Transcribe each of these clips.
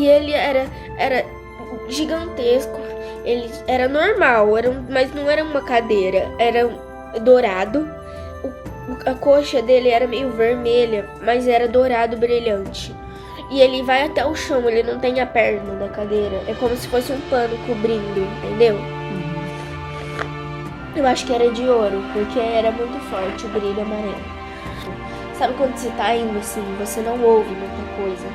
E ele era gigantesco. Ele era normal, mas não era uma cadeira. Era dourado. A coxa dele era meio vermelha, mas era dourado brilhante. E ele vai até o chão, ele não tem a perna da cadeira. É como se fosse um pano cobrindo, entendeu? Eu acho que era de ouro, porque era muito forte o brilho amarelo. Sabe quando você tá indo assim, você não ouve muita coisa,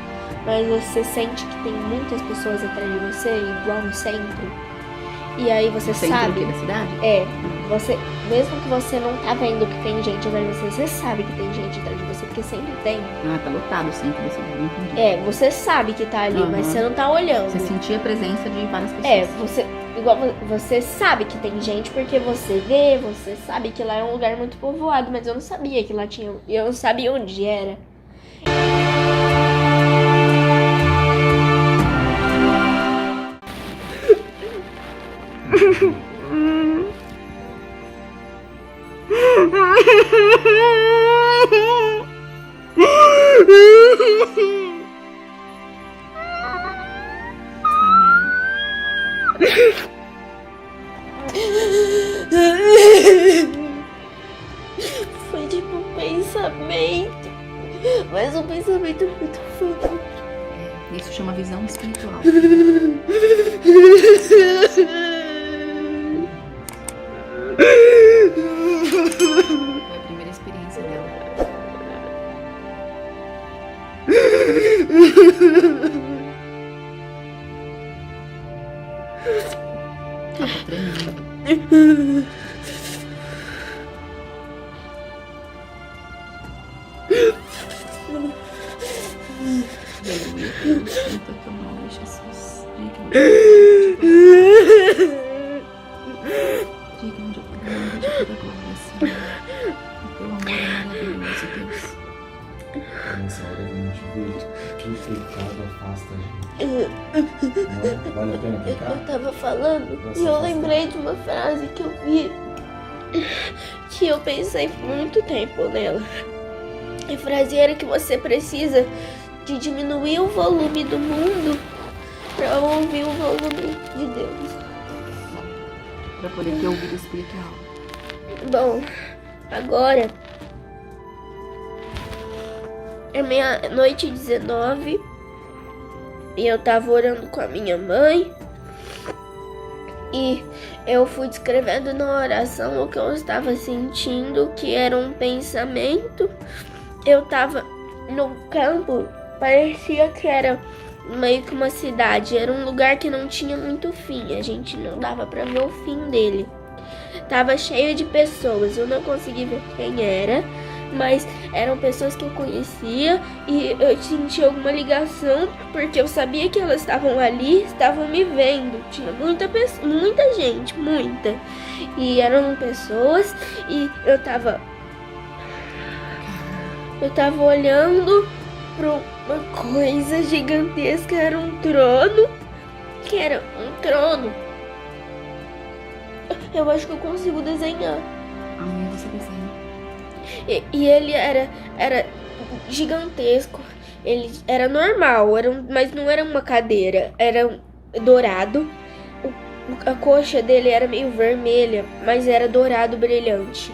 mas você sente que tem muitas pessoas atrás de você, igual no centro. E aí você sabe... Centro da cidade? É, mesmo que você não tá vendo que tem gente atrás de você sabe que tem gente atrás de você, porque sempre tem. Ah, tá lotado o centro da cidade, entendi. É, você sabe que tá ali, mas você não tá olhando. Você sentia a presença de várias pessoas. Você sabe que tem gente porque você vê, você sabe que lá é um lugar muito povoado, mas eu não sabia que lá tinha, eu não sabia onde era. Foi tipo um pensamento, mas um pensamento muito forte. Isso chama visão espiritual. Foi a primeira experiência dela. Ela tá tremendo. Aleluia, Deus, santo é teu nome, Jesus. Digno de toda honra, de toda glória, Senhor. O teu amor é maravilhoso, Deus. Nessa hora a gente vê que o pecado afasta a gente. Não vale a pena pecar? Eu tava falando e eu lembrei de uma frase que eu vi, que eu pensei por muito tempo nela. A frase era que você precisa de diminuir o volume do mundo para ouvir o volume de Deus. Para poder ter ouvido espiritual. Bom, agora é meia-noite 19 e eu tava orando com a minha mãe e eu fui descrevendo na oração o que eu estava sentindo, que era um pensamento. Eu tava no campo, parecia que era meio que uma cidade, era um lugar que não tinha muito fim, a gente não dava pra ver o fim dele. Tava cheio de pessoas, eu não consegui ver quem era, mas eram pessoas que eu conhecia e eu senti alguma ligação, porque eu sabia que elas estavam ali, estavam me vendo. Tinha muita gente, muita. E eram pessoas e eu tava olhando para uma coisa gigantesca, era um trono, que era um trono. Eu acho que eu consigo desenhar. Amanhã você desenha. E ele era gigantesco. Ele era normal, mas não era uma cadeira. Era dourado. A coxa dele era meio vermelha, mas era dourado brilhante.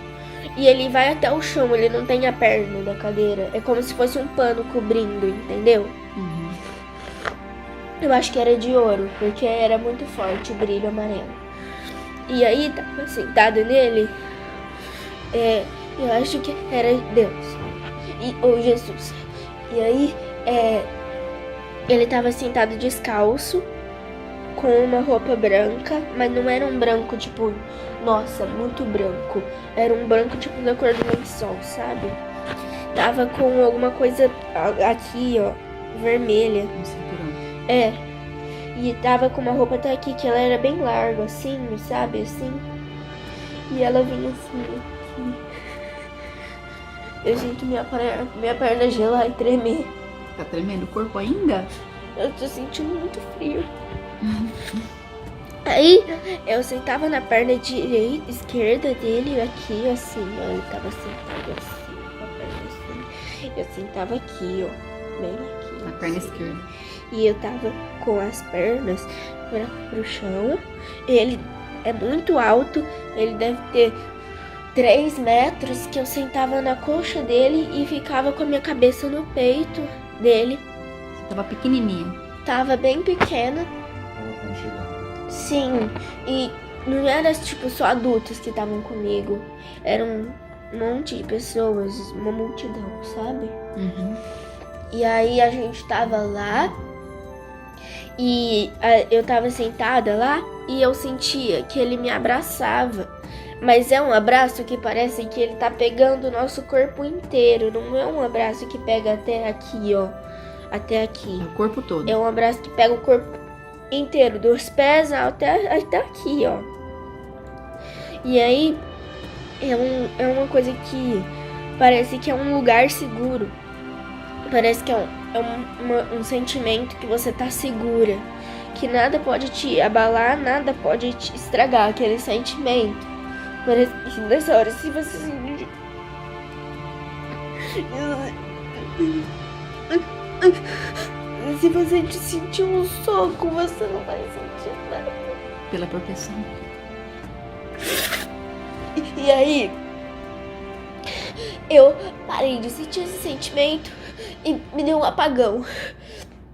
E ele vai até o chão, ele não tem a perna da cadeira. É como se fosse um pano cobrindo, entendeu? Eu acho que era de ouro, porque era muito forte o brilho amarelo. E aí, tava sentado nele, eu acho que era Deus, ou Jesus. E aí, ele tava sentado descalço, com uma roupa branca, mas não era um branco tipo, nossa, muito branco. Era um branco tipo da cor do lençol, sabe? Tava com alguma coisa aqui, ó, vermelha. Um cinturão. E tava com uma roupa até aqui, que ela era bem larga, assim, sabe, assim. E ela vinha assim. Eu sinto minha perna gelar e tremer. Tá tremendo o corpo ainda? Eu tô sentindo muito frio. Aí, eu sentava na perna esquerda dele, aqui, assim, ó. Ele tava sentado assim, com a perna assim. Eu sentava aqui, ó, bem aqui. Na perna esquerda. e eu tava com as pernas pro chão. Ele é muito alto, ele deve ter 3 metros, que eu sentava na coxa dele e ficava com a minha cabeça no peito dele. Você tava pequenininha. Tava bem pequena. Tava aconchegado. Sim, e não era tipo só adultos que estavam comigo. Era um monte de pessoas, uma multidão, sabe? Uhum. E aí a gente tava lá e eu tava sentada lá e eu sentia que ele me abraçava. Mas é um abraço que parece que ele tá pegando o nosso corpo inteiro. Não é um abraço que pega até aqui, ó. Até aqui. O corpo todo. É um abraço que pega o corpo inteiro, dos pés até aqui, ó. E aí é uma coisa que parece que é um lugar seguro. Parece que é um sentimento que você tá segura. Que nada pode te abalar, nada pode te estragar aquele sentimento. Parece que nessa hora, se você sentir... Se você sentir um soco, você não vai sentir nada. Pela proteção. E aí, eu parei de sentir esse sentimento e me deu um apagão.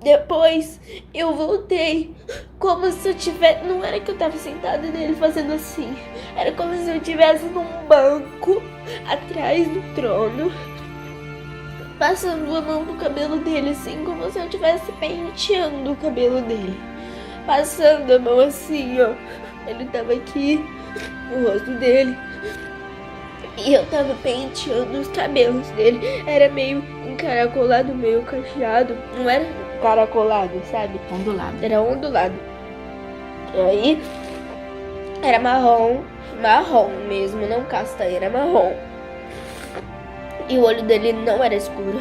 Depois eu voltei como se eu tivesse... Não era que eu tava sentada nele fazendo assim. Era como se eu estivesse num banco atrás do trono, passando a mão no cabelo dele, assim, como se eu estivesse penteando o cabelo dele. Passando a mão assim, ó. Ele tava aqui, o rosto dele. E eu tava penteando os cabelos dele. Era meio encaracolado, meio cacheado. Não era encaracolado, sabe? Ondulado. Era ondulado. E aí, era marrom mesmo, não castanho, era marrom. E o olho dele não era escuro.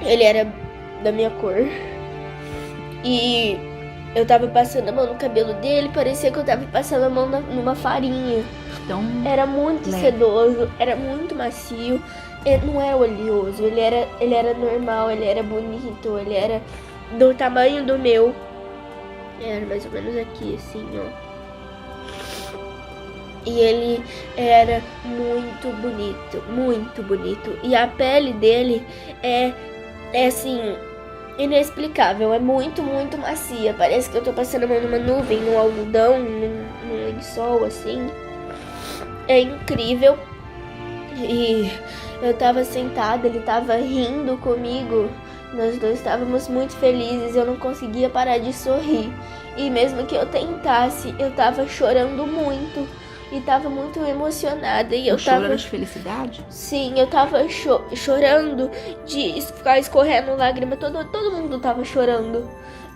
Ele era da minha cor. E eu tava passando a mão no cabelo dele, parecia que eu tava passando a mão numa farinha. Então, Era muito leve. sedoso, era muito macio. Ele não era oleoso, ele era normal, ele era bonito, ele era do tamanho do meu. Era mais ou menos aqui, assim, ó. E ele era muito bonito, muito bonito. E a pele dele é assim, inexplicável, é muito, muito macia. Parece que eu tô passando a mão numa nuvem, num algodão, num lençol, assim. É incrível. E eu tava sentada, ele tava rindo comigo. Nós dois estávamos muito felizes, eu não conseguia parar de sorrir. E mesmo que eu tentasse, eu tava chorando muito. E tava muito emocionada. E eu chorando tava... de felicidade? Sim, eu tava chorando de ficar escorrendo lágrima. Todo mundo tava chorando.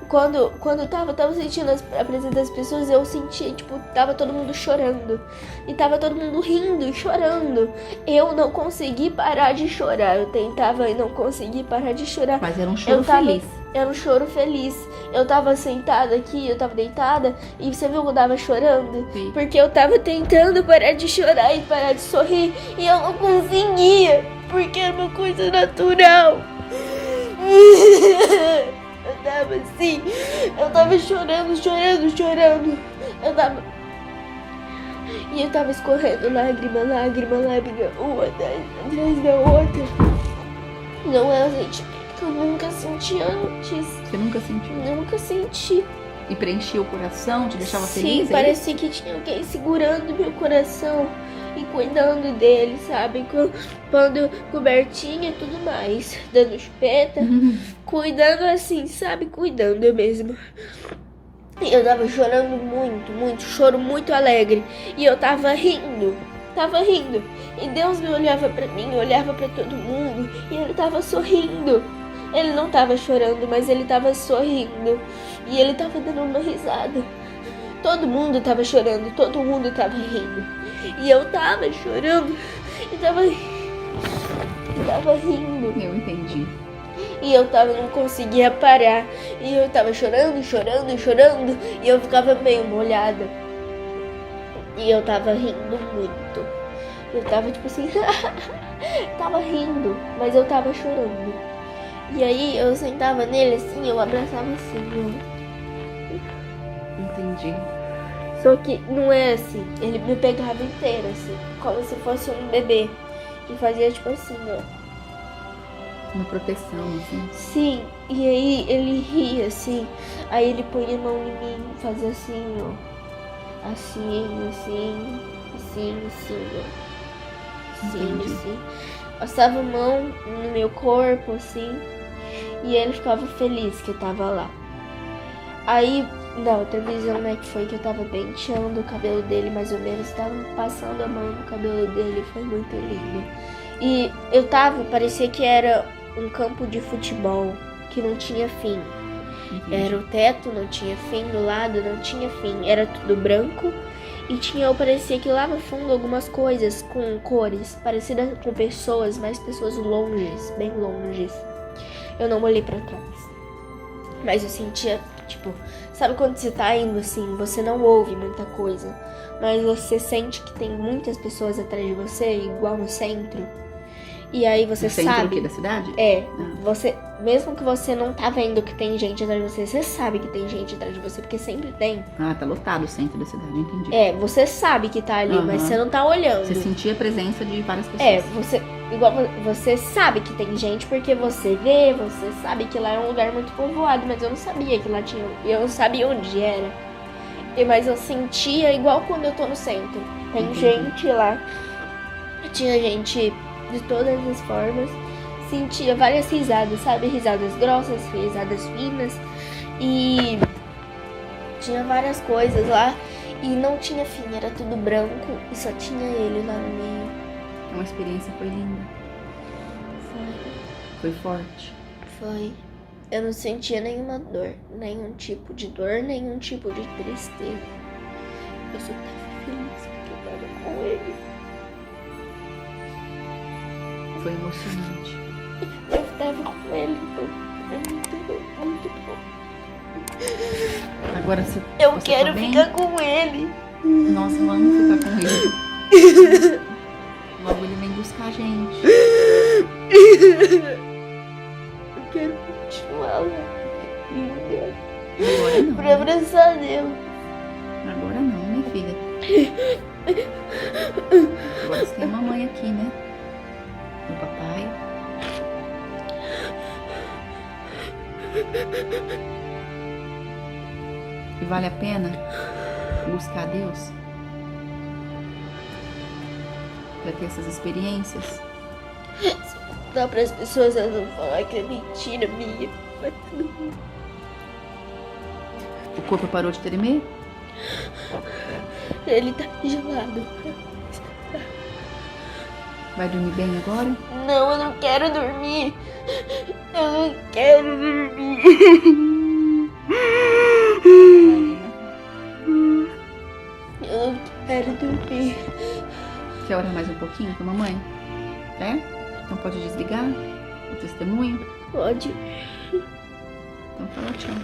Quando eu tava sentindo a presença das pessoas, eu sentia, tipo, tava todo mundo chorando. E tava todo mundo rindo e chorando. Eu não consegui parar de chorar. Eu tentava e não consegui parar de chorar. Mas era um choro feliz. Era um choro feliz. Eu tava sentada aqui, eu tava deitada. E você viu que eu tava chorando? Sim. Porque eu tava tentando parar de chorar e parar de sorrir. E eu não conseguia. Porque é uma coisa natural. Eu tava assim, eu tava chorando. Eu tava... E eu tava escorrendo lágrima, uma atrás da outra. Não é um sentimento que eu nunca senti antes. Você nunca sentiu? Nunca senti. E preenchia o coração, te deixava Sim, feliz? parecia que tinha alguém segurando meu coração e cuidando dele, sabe? Quando cobertinha e tudo mais, dando chupeta, cuidando assim, sabe? Cuidando mesmo. E eu tava chorando muito, choro muito alegre. E eu tava rindo. E Deus me olhava pra mim, olhava pra todo mundo, e ele tava sorrindo. Ele não tava chorando, mas ele tava sorrindo. E ele tava dando uma risada. Todo mundo tava chorando, todo mundo tava rindo. E eu tava chorando e tava rindo. Eu entendi. E eu não conseguia parar. E eu tava chorando. E eu ficava meio molhada. E eu tava rindo muito. Eu tava tipo assim, tava rindo, mas eu tava chorando. E aí eu sentava nele assim, eu abraçava assim, Entendi. ó. Só que não é assim, ele me pegava inteiro, assim, como se fosse um bebê. E fazia tipo assim, ó. Uma proteção, assim. Sim, e aí ele ria assim, aí ele põe a mão em mim, fazia assim, ó. Assim, assim, assim, assim, ó. Assim, Entendi. assim. Passava a mão no meu corpo, assim, e ele ficava feliz que eu tava lá. Aí, na outra visão, né, que foi que eu tava penteando o cabelo dele, mais ou menos, tava passando a mão no cabelo dele, foi muito lindo. E eu tava, parecia que era um campo de futebol, que não tinha fim. Entendi. Era o teto, não tinha fim, do lado não tinha fim, era tudo branco. E tinha, parecia que lá no fundo algumas coisas com cores, parecidas com pessoas, mas pessoas longes, bem longes. Eu não olhei pra trás. Mas eu sentia, tipo, sabe quando você tá indo assim, você não ouve muita coisa, mas você sente que tem muitas pessoas atrás de você, igual no centro. E aí você No centro sabe. aqui da cidade? É, Ah. você, mesmo que você não tá vendo que tem gente atrás de você, você sabe que tem gente atrás de você, porque sempre tem. Ah, tá lotado o centro da cidade, entendi. É, você sabe que tá ali, mas Aham. você não tá olhando. Você sentia a presença de várias pessoas. É, você sabe que tem gente porque você vê, você sabe que lá é um lugar muito povoado, mas eu não sabia que lá tinha, eu não sabia onde era. Mas eu sentia igual quando eu tô no centro. Tem Entendi. gente lá, tinha gente de todas as formas, sentia várias risadas, sabe? Risadas grossas, risadas finas, e tinha várias coisas lá, e não tinha fim, era tudo branco, e só tinha ele lá no meio. Então a experiência foi linda, foi forte. Foi. Eu não sentia nenhuma dor, nenhum tipo de dor, nenhum tipo de tristeza. Eu só tava feliz porque eu tava com ele. Foi emocionante. Eu tava com ele, foi muito bom, muito bom. Agora você Eu você quero tá bem? ficar com ele. Nós vamos ficar com ele. Logo ele vem buscar a gente. Eu quero continuar lá. Agora não. Pra Né? abraçar Deus. Agora não, né, filha? Agora você tem uma mãe aqui, né? O papai. E vale a pena buscar Deus? Pra ter essas experiências? Dá para as pessoas não falar que é mentira minha. Mas tudo bem. O corpo parou de tremer? Ele tá gelado. Vai dormir bem agora? Não, eu não quero dormir. Eu não quero dormir. Eu não quero dormir. Quer orar mais um pouquinho com a mamãe? É? Então pode desligar o testemunho? Pode. Então fala tchau.